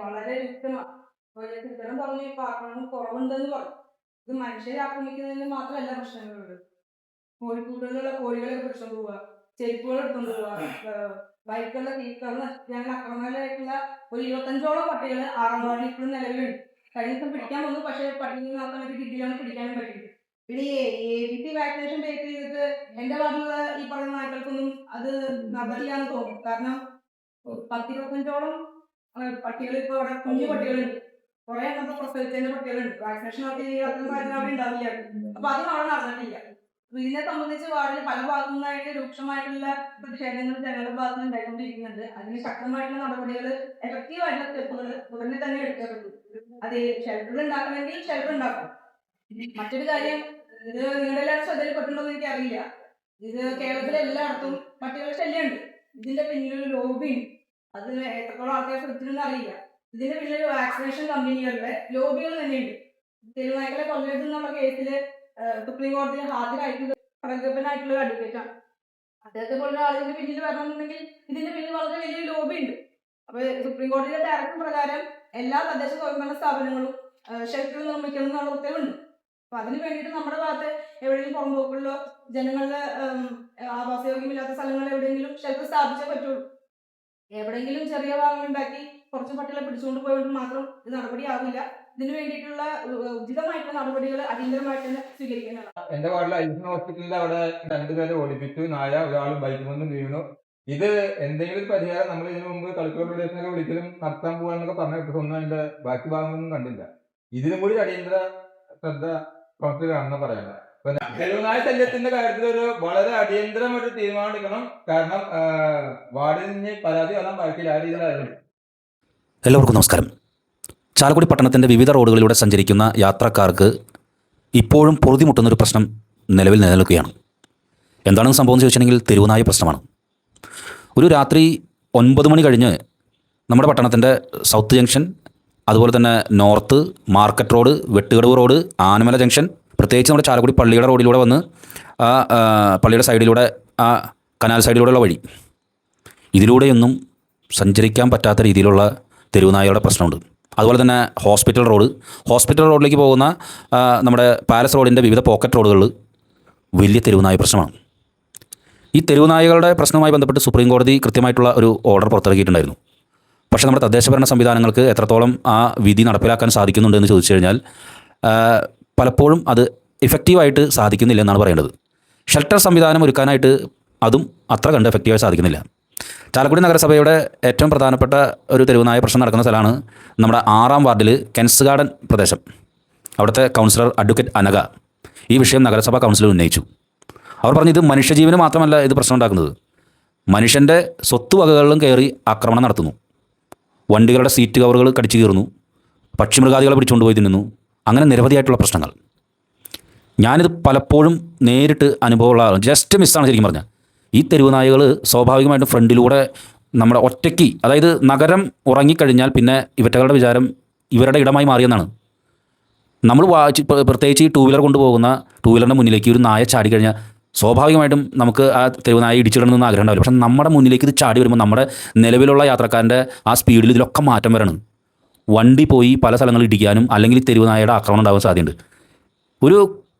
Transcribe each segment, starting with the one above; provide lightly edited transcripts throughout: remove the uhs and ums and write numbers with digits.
വളരെ വ്യക്തമാണ്. ഇത്തരം പറഞ്ഞ ഇപ്പൊ ആക്രമണം കുറവുണ്ടെന്ന് പറഞ്ഞു. ഇത് മനുഷ്യരെ ആക്രമിക്കുന്നതിന് മാത്രമല്ല പ്രശ്നങ്ങളുള്ളത്. കോഴിക്കൂട്ടുകളിലുള്ള കോഴികളെ പിടിച്ചോണ്ട് പോവുക, ചെരുപ്പുകൾ എടുത്തോണ്ട് പോവുക, ബൈക്കുകളുടെ കീഴ്ക്കറിന് ഞങ്ങൾ അക്രമങ്ങളായിട്ടുള്ള ഒരു 25ഓളം പട്ടികൾ ആറന്മുളയിൽ ഇപ്പോഴും നിലവിലുണ്ട്. കഴിഞ്ഞ ദിവസം പിടിക്കാൻ വന്നു, പക്ഷേ പട്ടികൾ നോക്കാൻ ഒരു കിട്ടിയാണ് പിടിക്കാനും പറ്റിയത്. പിന്നെ ഈ ABT വാക്സിനേഷൻ ബേസ് ചെയ്തിട്ട് എന്റെ ഭാഗത്തുള്ള ഈ പറയുന്ന നായ്ക്കൾക്കൊന്നും അത് നടക്കില്ലാന്ന് തോന്നും. കാരണം 10-25ഓളം പട്ടികൾ ഇപ്പൊ അവിടെ കുഞ്ഞു പട്ടികളുണ്ട്. കുറെ എണ്ണത്തെ പ്രസവിച്ചതിന്റെ പട്ടികളുണ്ട്. വാക്സിനേഷൻ നടത്തി അത്രയും കാര്യം അവിടെ ഉണ്ടാവില്ല. അപ്പൊ അതും അവിടെ നടന്നിട്ടില്ല. ഇതിനെ സംബന്ധിച്ച് വാർഡിൽ പല ഭാഗത്തു നിന്നായിട്ട് രൂക്ഷമായിട്ടുള്ള പ്രതിഷേധങ്ങൾ ജനങ്ങളുടെ ഭാഗത്ത് നിന്ന് ഉണ്ടായിക്കൊണ്ടിരിക്കുന്നുണ്ട്. അതിന് ശക്തമായിട്ടുള്ള നടപടികൾ, എഫക്റ്റീവ് ആയിട്ടുള്ള സ്റ്റെപ്പുകൾ ഉടനെ തന്നെ എടുക്കാറുണ്ട്. അത് ഷെൽട്ടർ ഉണ്ടാക്കണമെങ്കിൽ ഷെൽട്ടർ ഉണ്ടാക്കണം. മറ്റൊരു കാര്യം, ഇത് നിങ്ങളുടെ എല്ലാവരും ശ്രദ്ധയിൽപ്പെട്ടുണ്ടോ എന്ന് എനിക്കറിയില്ല. ഇത് കേരളത്തിലെ എല്ലായിടത്തും പട്ടികളുടെ ശല്യമുണ്ട്. ഇതിന്റെ പിന്നിലൊരു ലോബി ഉണ്ട്. അത് എത്രത്തോളം ആൾക്കാർ ശ്രദ്ധിച്ചിട്ടുണ്ടെന്ന് അറിയില്ല. ഇതിന്റെ പിന്നിൽ വാക്സിനേഷൻ കമ്പനികളുടെ ലോബികൾ തന്നെയുണ്ട്. തെരുവുനായ്ക്കളെ കൊല്ലരുതെന്നുള്ള കേസിൽ സുപ്രീം കോടതിയിൽ ഹാജരായിട്ടുള്ള പ്രഗത്ഭനായിട്ടുള്ള ഒരു അഡ്വക്കേറ്റാണ്. അദ്ദേഹത്തെ പോലുള്ള ആളുകളുടെ പിന്നിൽ വരണമെന്നുണ്ടെങ്കിൽ ഇതിന്റെ പിന്നിൽ വളരെ വലിയ ലോബി ഉണ്ട്. അപ്പൊ സുപ്രീം കോടതിയുടെ ഡയറക്ടർ പ്രകാരം എല്ലാ തദ്ദേശ സ്വയംഭരണ സ്ഥാപനങ്ങളും ഷെൽട്ടർ നിർമ്മിക്കണം എന്നുള്ള ഉത്തരവുണ്ട്. അപ്പൊ അതിന് വേണ്ടിയിട്ട് നമ്മുടെ ഭാഗത്ത് എവിടെയെങ്കിലും പുറമ്പോക്കുള്ള ജനങ്ങളുടെ ആവാസയോഗ്യമില്ലാത്ത സ്ഥലങ്ങളിൽ എവിടെയെങ്കിലും ഷെൽട്ടർ സ്ഥാപിച്ചേ പറ്റുള്ളൂ. എവിടെയെങ്കിലും ചെറിയ ഭാഗങ്ങൾ ഉണ്ടാക്കി കുറച്ച് പട്ടികളെ പിടിച്ചുകൊണ്ട് പോയതുകൊണ്ട് മാത്രം ഇത് നടപടിയാവില്ല. ഇതിന് വേണ്ടിയിട്ടുള്ള ഉചിതമായിട്ടുള്ള നടപടികൾ അടിയന്തരമായിട്ട് തന്നെ സ്വീകരിക്കേണ്ടതാണ്. എന്റെ വാർഡിൽ ഐസ്ന ഹോസ്പിറ്റലിൽ അവിടെ 2 പേരെ ഓടിപ്പിച്ചു. നായ ഒരാൾ ബൈക്കിൽ നിന്ന് വീണു. ഇത് എന്തെങ്കിലും ഒരു പരിഹാരം നമ്മൾ ഇതിനു മുമ്പ് കളക്ടർ പ്രദേശങ്ങളൊക്കെ വിളിക്കലും നടത്താൻ പോകാന്നൊക്കെ പറഞ്ഞിട്ട് ഒന്നും അതിന്റെ ബാക്കി ഭാഗങ്ങളൊന്നും കണ്ടില്ല. ഇതിനും കൂടി അടിയന്തര ശ്രദ്ധ കൗൺസിലാണെന്ന് പറയാം. തെരുവുനായ ശല്യത്തിന്റെ കാര്യത്തിൽ ഒരു വളരെ അടിയന്തരമായിട്ട് തീരുമാനം എടുക്കണം. കാരണം വാർഡിൽ നിന്ന് പരാതി വരാൻ ബാക്കിയില്ല. ആ രീതിയിലായിരുന്നു. എല്ലാവർക്കും നമസ്കാരം. ചാലക്കുടി പട്ടണത്തിൻ്റെ വിവിധ റോഡുകളിലൂടെ സഞ്ചരിക്കുന്ന യാത്രക്കാർക്ക് ഇപ്പോഴും പൊറുതിമുട്ടുന്നൊരു പ്രശ്നം നിലവിൽ നിലനിൽക്കുകയാണ്. എന്താണെന്ന് സംഭവം എന്ന് ചോദിച്ചിട്ടുണ്ടെങ്കിൽ തെരുവുനായ പ്രശ്നമാണ്. ഒരു രാത്രി 9 മണി കഴിഞ്ഞ് നമ്മുടെ പട്ടണത്തിൻ്റെ സൗത്ത് ജംഗ്ഷൻ, അതുപോലെ തന്നെ north market road, Vettukadavu road, Anamala junction, പ്രത്യേകിച്ച് നമ്മുടെ ചാലക്കുടി പള്ളിയുടെ റോഡിലൂടെ വന്ന് ആ പള്ളിയുടെ സൈഡിലൂടെ, ആ കനാൽ സൈഡിലൂടെയുള്ള വഴി, ഇതിലൂടെയൊന്നും സഞ്ചരിക്കാൻ പറ്റാത്ത രീതിയിലുള്ള തെരുവുനായകളുടെ പ്രശ്നമുണ്ട്. അതുപോലെ തന്നെ ഹോസ്പിറ്റൽ റോഡിലേക്ക് പോകുന്ന നമ്മുടെ പാലസ് റോഡിൻ്റെ വിവിധ പോക്കറ്റ് റോഡുകളിൽ വലിയ തെരുവുനായ പ്രശ്നമാണ്. ഈ തെരുവുനായകളുടെ പ്രശ്നവുമായി ബന്ധപ്പെട്ട് സുപ്രീം കോടതി കൃത്യമായിട്ടുള്ള ഒരു ഓർഡർ പുറത്തിറക്കിയിട്ടുണ്ടായിരുന്നു. പക്ഷേ നമ്മുടെ തദ്ദേശഭരണ സംവിധാനങ്ങൾക്ക് എത്രത്തോളം ആ വിധി നടപ്പിലാക്കാൻ സാധിക്കുന്നുണ്ട് എന്ന് ചോദിച്ചു കഴിഞ്ഞാൽ പലപ്പോഴും അത് ഇഫക്റ്റീവായിട്ട് സാധിക്കുന്നില്ല എന്നാണ് പറയേണ്ടത്. ഷെൽട്ടർ സംവിധാനം ഒരുക്കാനായിട്ട് അതും അത്ര കണ്ട് എഫക്റ്റീവായി സാധിക്കുന്നില്ല. ചാലക്കുടി നഗരസഭയുടെ ഏറ്റവും പ്രധാനപ്പെട്ട ഒരു തെരുവുനായ പ്രശ്നം നടക്കുന്ന സ്ഥലമാണ് നമ്മുടെ 6-ാം വാർഡിൽ കെൻസ് ഗാർഡൻ പ്രദേശം. അവിടുത്തെ കൗൺസിലർ അഡ്വക്കേറ്റ് അനഘ ഈ വിഷയം നഗരസഭാ കൗൺസിലിൽ ഉന്നയിച്ചു. അവർ പറഞ്ഞു, ഇത് മനുഷ്യജീവന് മാത്രമല്ല ഇത് പ്രശ്നം ഉണ്ടാക്കുന്നത്, മനുഷ്യൻ്റെ സ്വത്തുവകകളിലും കയറി ആക്രമണം നടത്തുന്നു. വണ്ടികളുടെ സീറ്റ് കവറുകൾ കടിച്ചു കീറുന്നു, പക്ഷിമൃഗാദികളെ പിടിച്ചുകൊണ്ടുപോയി തിന്നുന്നു. അങ്ങനെ നിരവധിയായിട്ടുള്ള പ്രശ്നങ്ങൾ. ഞാനിത് പലപ്പോഴും നേരിട്ട് അനുഭവമുള്ള ആളാണ്. ജസ്റ്റ് മിസ്സാണ് ശരിക്കും പറഞ്ഞാൽ. ഈ തെരുവുനായകൾ സ്വാഭാവികമായിട്ടും ഫ്രണ്ടിലൂടെ നമ്മുടെ ഒറ്റയ്ക്ക്, അതായത് നഗരം ഉറങ്ങിക്കഴിഞ്ഞാൽ പിന്നെ ഇവറ്റകളുടെ വിചാരം ഇവരുടെ ഇടമായി മാറിയെന്നാണ്. നമ്മൾ പ്രത്യേകിച്ച് ഈ 2 വീലർ കൊണ്ടുപോകുന്ന 2 വീലറിൻ്റെ മുന്നിലേക്ക് ഒരു നായ ചാടിക്കഴിഞ്ഞാൽ സ്വാഭാവികമായിട്ടും നമുക്ക് ആ തെരുവുനായ ഇടിച്ചിടണമെന്ന് ആഗ്രഹം ഉണ്ടാവില്ല. പക്ഷേ നമ്മുടെ മുന്നിലേക്ക് ഇത് ചാടി വരുമ്പോൾ നമ്മുടെ നിലവിലുള്ള യാത്രക്കാരൻ്റെ ആ സ്പീഡിൽ ഇതിലൊക്കെ മാറ്റം വരണം. വണ്ടി പോയി പല സ്ഥലങ്ങളിൽ ഇടിക്കാനും അല്ലെങ്കിൽ തെരുവുനായയുടെ ആക്രമണം ഉണ്ടാകാൻ സാധ്യതയുണ്ട്. ഒരു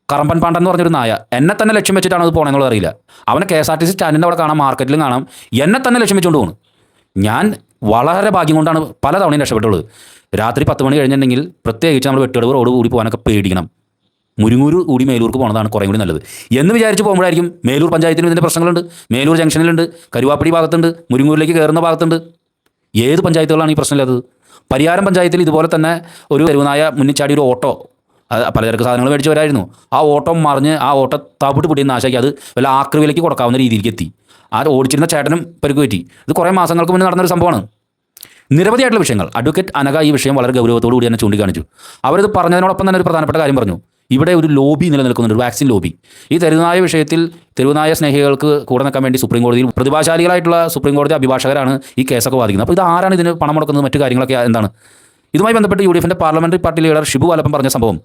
കറമ്പൻ പാണ്ടൻ എന്ന് പറഞ്ഞൊരു നായ എന്നെ തന്നെ ലക്ഷ്യം വെച്ചിട്ടാണ് അത് പോകണമെന്നുള്ളത് അറിയില്ല. അവനെ KSRTC സ്റ്റാൻഡിൻ്റെ അവിടെ കാണാം, മാർക്കറ്റിലും കാണാം, എന്നെ തന്നെ ലക്ഷ്യം വെച്ചുകൊണ്ട് പോകുന്നു. ഞാൻ വളരെ ഭാഗ്യം കൊണ്ടാണ് പല തവണയും രക്ഷപ്പെട്ടുള്ളത്. രാത്രി 10 മണി കഴിഞ്ഞിട്ടുണ്ടെങ്കിൽ പ്രത്യേകിച്ച് നമ്മൾ വെട്ടുകടവ് റോഡ് കൂടി പോകാനൊക്കെ പേടിക്കണം. മുരിങ്ങൂർ കൂടി മേലൂർക്ക് പോകുന്നതാണ് കുറേ കൂടി നല്ലത് എന്ന് വിചാരിച്ച് പോകുമ്പോഴായിരിക്കും മേലൂർ പഞ്ചായത്തിനും ഇതിൻ്റെ പ്രശ്നങ്ങളുണ്ട്. മേലൂർ ജംഗ്ഷനിലുണ്ട്, കരുവാപ്പടി ഭാഗത്തുണ്ട്, മുരിങ്ങൂരിലേക്ക് കയറുന്ന ഭാഗത്തുണ്ട്. ഏത് പഞ്ചായത്തുകളാണ് ഈ പ്രശ്നമില്ലാത്തത്? പരിയാരം പഞ്ചായത്തിൽ ഇതുപോലെ തന്നെ ഒരു തെരുവുനായ മുന്നിൽ ചാടി ഒരു ഓട്ടോ, പലചരക്ക് സാധനങ്ങൾ മേടിച്ചവരായിരുന്നു. ആ ഓട്ടോ മറിഞ്ഞ് ആ ഓട്ടോ തവിട്ട് പൊടിയെന്ന് നാശാക്കി അത് വല്ല ആക്രിവിലേക്ക് കൊടുക്കാവുന്ന രീതിയിലേക്ക് എത്തി. ആ ഓടിച്ചിരുന്ന ചേട്ടനും പരിക്ക് പറ്റി. ഇത് കുറേ മാസങ്ങൾക്ക് മുന്നേ നടന്നൊരു സംഭവമാണ്. നിരവധിയായിട്ടുള്ള വിഷയങ്ങൾ അഡ്വക്കേറ്റ് അനഘ ഈ വിഷയം വളരെ ഗൗരവത്തോടു കൂടി തന്നെ ചൂണ്ടിക്കാണിച്ചു. അവരത് പറഞ്ഞതിനോടൊപ്പം തന്നെ ഒരു പ്രധാനപ്പെട്ട കാര്യം പറഞ്ഞു. ഇവിടെ ഒരു ലോബി നിലനിൽക്കുന്നുണ്ട്, ഒരു വാക്സിൻ ലോബി. ഈ തെരുവുനായ വിഷയത്തിൽ തെരുവുനായ സ്നേഹികൾക്ക് കൂടെ നിൽക്കാൻ വേണ്ടി സുപ്രീം കോടതിയിൽ പ്രതിഭാശാലികളായിട്ടുള്ള സുപ്രീം കോടതി അഭിഭാഷകരാണ് ഈ കേസൊക്കെ വാദിക്കുന്നത്. അപ്പോൾ ഇത് ആരാണ് ഇതിന് പണം മുടക്കുന്നത്, മറ്റു കാര്യങ്ങളൊക്കെ എന്താണ്? ഇതുമായി ബന്ധപ്പെട്ട് UDFൻ്റെ parliamentary party leader Shibu Valappan പറഞ്ഞ സംഭവം,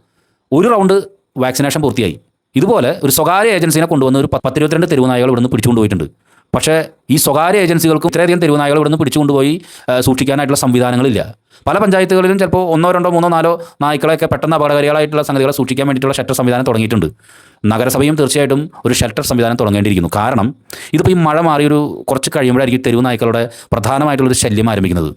ഒരു റൗണ്ട് വാക്സിനേഷൻ പൂർത്തിയായി. ഇതുപോലെ ഒരു സ്വകാര്യ ഏജൻസിനെ കൊണ്ടുവന്ന് ഒരു 10-22 തെരുവുനായകൾ ഇവിടുന്ന് പിടിച്ചുകൊണ്ടുപോയിട്ടുണ്ട്. പക്ഷേ ഈ സ്വകാര്യ ഏജൻസികൾക്കും ഇത്രയധികം തെരുവുനായകൾ ഇവിടുന്ന് പിടിച്ചുകൊണ്ടുപോയി സൂക്ഷിക്കാനായിട്ടുള്ള സംവിധാനങ്ങളില്ല. പല പഞ്ചായത്തുകളിലും ചിലപ്പോൾ 1, 2, 3, 4 നായ്ക്കളെയൊക്കെ പെട്ടെന്ന് അപകടകാരികളായിട്ടുള്ള സംഗതികളെ സൂക്ഷിക്കാൻ വേണ്ടിയിട്ടുള്ള ഷെൽട്ടർ സംവിധാനം തുടങ്ങിയിട്ടുണ്ട്. നഗരസഭയും തീർച്ചയായിട്ടും ഒരു ഷെൽട്ടർ സംവിധാനം തുടങ്ങേണ്ടിയിരിക്കുന്നു. കാരണം ഇതിപ്പോൾ ഈ മഴ മാറിയൊരു കുറച്ച് കഴിയുമ്പോഴായിരിക്കും തെരുവ് നായ്ക്കളുടെ പ്രധാനമായിട്ടുള്ളൊരു ശല്യം ആരംഭിക്കുന്നത്.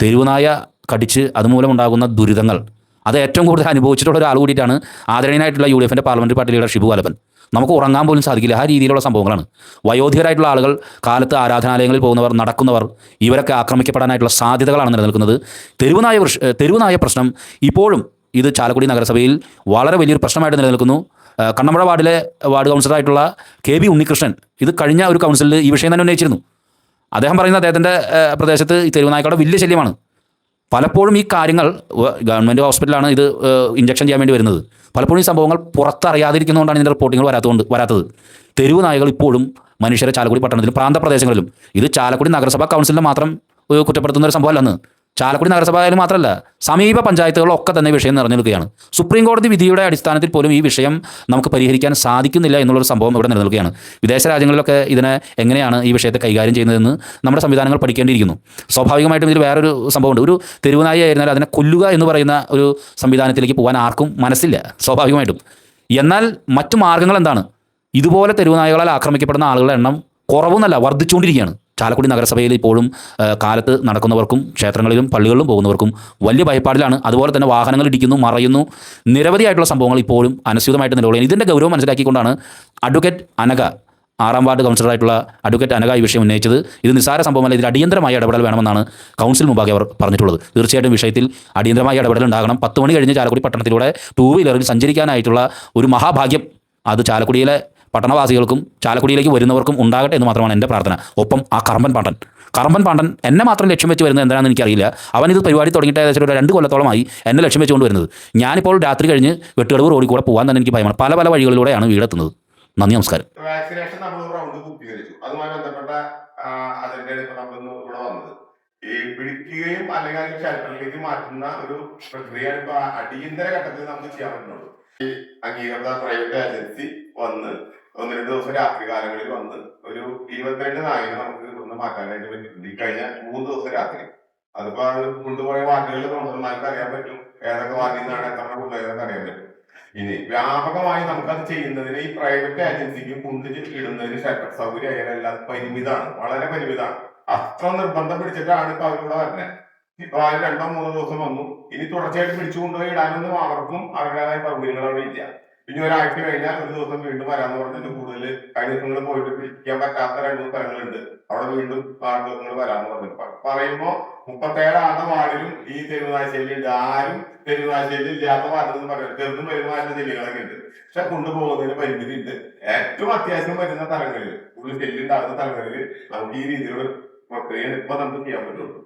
തെരുവുനായ കടിച്ച് അതുമൂലം ഉണ്ടാകുന്ന ദുരിതങ്ങൾ അത് ഏറ്റവും കൂടുതൽ അനുഭവിച്ചിട്ടുള്ള ഒരാൾ കൂടിയിട്ടാണ് ആദരണീയനായിട്ടുള്ള UDFൻ്റെ പാർലമെൻറ്ററി പാർട്ടി ലീഡർ ഷിബു ആലപ്പൻ. നമുക്ക് ഉറങ്ങാൻ പോലും സാധിക്കില്ല, ആ രീതിയിലുള്ള സംഭവങ്ങളാണ്. വയോധികരായിട്ടുള്ള ആളുകൾ, കാലത്ത് ആരാധനാലയങ്ങളിൽ പോകുന്നവർ, നടക്കുന്നവർ, ഇവരൊക്കെ ആക്രമിക്കപ്പെടാനായിട്ടുള്ള സാധ്യതകളാണ് നിലനിൽക്കുന്നത്. തെരുവുനായ പ്രശ്നം ഇപ്പോഴും ഇത് ചാലക്കുടി നഗരസഭയിൽ വളരെ വലിയൊരു പ്രശ്നമായിട്ട് നിലനിൽക്കുന്നു. കണ്ണമ്പുഴ വാർഡിലെ വാർഡ് കൗൺസിലറായിട്ടുള്ള KB ഉണ്ണികൃഷ്ണൻ ഇത് കഴിഞ്ഞ ഒരു കൗൺസിലിൽ ഈ വിഷയം തന്നെ ഉന്നയിച്ചിരുന്നു. അദ്ദേഹം പറയുന്നത് അദ്ദേഹത്തിൻ്റെ പ്രദേശത്ത് ഈ തെരുവുനായ്ക്കളുടെ വലിയ ശല്യമാണ്. പലപ്പോഴും ഈ കാര്യങ്ങൾ ഗവൺമെൻറ് ഹോസ്പിറ്റലാണ് ഇത് ഇഞ്ചക്ഷൻ ചെയ്യാൻ വേണ്ടി വരുന്നത്. പലപ്പോഴും ഈ സംഭവങ്ങൾ പുറത്തറിയാതിരിക്കുന്നതുകൊണ്ടാണ് ഇതിൻ്റെ റിപ്പോർട്ടിങ്ങൾ വരാത്തത്. തെരുവ് നായകൾ ഇപ്പോഴും മനുഷ്യരെ ചാലക്കുടി പട്ടണത്തിലും പ്രാന്തപ്രദേശങ്ങളിലും, ഇത് ചാലക്കുടി നഗരസഭാ കൗൺസിലിനെ മാത്രം കുറ്റപ്പെടുത്തുന്ന ഒരു സംഭവമല്ലെന്ന്. ചാലക്കുടി നഗരസഭയിൽ മാത്രമല്ല, സമീപ പഞ്ചായത്തുകളൊക്കെ തന്നെ വിഷയം നിറഞ്ഞു നിൽക്കുകയാണ്. സുപ്രീം കോടതി വിധിയുടെ അടിസ്ഥാനത്തിൽ പോലും ഈ വിഷയം നമുക്ക് പരിഹരിക്കാൻ സാധിക്കുന്നില്ല എന്നുള്ളൊരു സംഭവം ഇവിടെ നിലനിൽക്കുകയാണ്. വിദേശ രാജ്യങ്ങളിലൊക്കെ ഇതിനെ എങ്ങനെയാണ് ഈ വിഷയത്തെ കൈകാര്യം ചെയ്യുന്നതെന്ന് നമ്മുടെ സംവിധാനങ്ങൾ പഠിക്കേണ്ടിയിരിക്കുന്നു. സ്വാഭാവികമായിട്ടും ഇതിൽ വേറൊരു സംഭവമുണ്ട്. ഒരു തെരുവുനായി ആയിരുന്നാൽ അതിനെ കൊല്ലുക എന്ന് പറയുന്ന ഒരു സംവിധാനത്തിലേക്ക് പോകാൻ ആർക്കും മനസ്സില്ല സ്വാഭാവികമായിട്ടും. എന്നാൽ മറ്റു മാർഗ്ഗങ്ങൾ എന്താണ്? ഇതുപോലെ തെരുവുനായകളാൽ ആക്രമിക്കപ്പെടുന്ന ആളുകളുടെ എണ്ണം കുറവൊന്നല്ല, വർദ്ധിച്ചുകൊണ്ടിരിക്കുകയാണ്. ചാലക്കുടി നഗരസഭയിൽ ഇപ്പോഴും കാലത്ത് നടക്കുന്നവർക്കും ക്ഷേത്രങ്ങളിലും പള്ളികളിലും പോകുന്നവർക്കും വലിയ ഭയപ്പാടിലാണ്. അതുപോലെ തന്നെ വാഹനങ്ങൾ ഇടിക്കുന്നു, മറയുന്നു, നിരവധിയായിട്ടുള്ള സംഭവങ്ങൾ ഇപ്പോഴും അനസ്യൂതമായിട്ട് നിലകൊള്ളുകയാണ്. ഇതിൻ്റെ ഗൗരവം മനസ്സിലാക്കിക്കൊണ്ടാണ് അഡ്വക്കേറ്റ് അനഘ, 6ാം വാർഡ് കൗൺസിലറായിട്ടുള്ള അഡ്വക്കേറ്റ് അനഘ ഈ വിഷയം ഉന്നയിച്ചത്. ഇത് നിസ്സാര സംഭവമല്ല, ഇതിൽ അടിയന്തരമായ ഇടപെടൽ വേണമെന്നാണ് കൗൺസിൽ മുമ്പാകെ അവർ പറഞ്ഞിട്ടുള്ളത്. തീർച്ചയായിട്ടും വിഷയത്തിൽ അടിയന്തരമായ ഇടപെടൽ ഉണ്ടാകണം. 10 മണി കഴിഞ്ഞ് ചാലക്കുടി പട്ടണത്തിലൂടെ 2 വീലറിൽ സഞ്ചരിക്കാനായിട്ടുള്ള ഒരു മഹാഭാഗ്യം അത് ചാലക്കുടിയിലെ പട്ടണവാസികൾക്കും ചാലക്കുടിയിലേക്ക് വരുന്നവർക്കും ഉണ്ടാകട്ടെ എന്ന് മാത്രമാണ് എൻ്റെ പ്രാർത്ഥന. ഒപ്പം ആ കറമ്പൻ പാണ്ടൻ എന്നെ മാത്രം ലക്ഷ്യം വെച്ച് വരുന്നത് എന്താണെന്ന് എനിക്കറിയില്ല. അവൻ ഇത് പരിപാടി തുടങ്ങിയിട്ട് ഏകദേശം ഒരു 2 കൊല്ലത്തോളമായി എന്നെ ലക്ഷ്യം വെച്ചുകൊണ്ട് വരുന്നത്. ഞാനിപ്പോൾ രാത്രി കഴിഞ്ഞ് വെട്ടുകടവ് റോഡിൽ കൂടെ പോകാൻ തന്നെ എനിക്ക് ഭയമാണ്. പല വഴികളിലൂടെയാണ് വീടെത്തുന്നത്. നന്ദി, നമസ്കാരം. വാക്സിനേഷൻ നമ്മൾ റൗണ്ട് പൂർത്തീകരിച്ചു. അതുമായി ബന്ധപ്പെട്ട അതിന്റെ നമ്മളൊന്ന് ഇവിടെ വന്നത് ഈ പിടിക്കുകയും അല്ലെങ്കിൽ ഷെൽട്ടറിലേക്ക് മാറ്റുന്ന ഒരു പ്രക്രിയ ഇപ്പൊ അടിയന്തര ഘട്ടത്തിൽ നമുക്ക് ചെയ്യാൻ പറ്റുന്നുള്ളൂ. ഈ അംഗീകൃത പ്രൈവറ്റ് ഏജൻസി വന്ന് 1-2 ദിവസം രാത്രികാലങ്ങളിൽ വന്ന് ഒരു 22 നായനെ നമുക്ക് ഇവിടുന്ന് മാറ്റാനായിട്ട് പറ്റിയിട്ടുണ്ട്. ഈ കഴിഞ്ഞ 3 ദിവസം രാത്രി. അതിപ്പോ അത് കൊണ്ടുപോയ വാർഡുകളിൽ കൗൺസിലർമാർക്ക് അറിയാൻ പറ്റും, ഏതൊക്കെ വാർഡിൽ നിന്നാണ് എത്ര കൊണ്ടുപോയതൊക്കെ അറിയാൻ പറ്റും. ഇനി വ്യാപകമായി നമുക്കത് ചെയ്യുന്നതിന് ഈ പ്രൈവറ്റ് ഏജൻസിക്ക് ഇടുന്നതിന് ഷെൽട്ടർ സൗകര്യം എല്ലാം പരിമിതമാണ്, വളരെ പരിമിതമാണ്. അത്ര നിർബന്ധം പിടിച്ചിട്ടാണ് ഇപ്പൊ അവരിവിടെ വരുന്നത്. ഇപ്പൊ അതിന് 2-3 ദിവസം വന്നു. ഇനി തുടർച്ചയായിട്ട് പിടിച്ചു കൊണ്ടുപോയി ഇടാനൊന്നും അവർക്കും അവരുടേതായ സൗകര്യങ്ങൾ അവിടെ ഇല്ല. ഇനി ഒരാഴ്ച കഴിഞ്ഞാൽ ഒരു ദിവസം വീണ്ടും വരാന്ന് പറഞ്ഞിട്ട് കൂടുതൽ കഴിഞ്ഞ ദിവസങ്ങൾ പോയിട്ട് പിടിക്കാൻ പറ്റാത്ത 2 സ്ഥലങ്ങളുണ്ട്. അവിടെ വീണ്ടും ആളുകൾ വരാന്ന് പറഞ്ഞിട്ട് പറയുമ്പോ 37 വാർഡിലും ഈ തെരുവുനായ ശല്യം ആരും തെരുവുനായ ശല്യം ഇല്ലാത്ത വാർഡിൽ പറയുന്നത് ചെറുതും വരുന്നതായ ശല്യങ്ങളൊക്കെ ഉണ്ട്. പക്ഷെ കൊണ്ടുപോകുന്നതിന് പരിമിതി ഉണ്ട്. ഏറ്റവും അത്യാവശ്യം വരുന്ന സ്ഥലങ്ങളിൽ, കൂടുതൽ ശല്യം ഉണ്ടാകുന്ന സ്ഥലങ്ങളിൽ നമുക്ക് ഈ രീതിയിലുള്ള പ്രക്രിയ ഇപ്പൊ നമുക്ക് ചെയ്യാൻ പറ്റുള്ളൂ.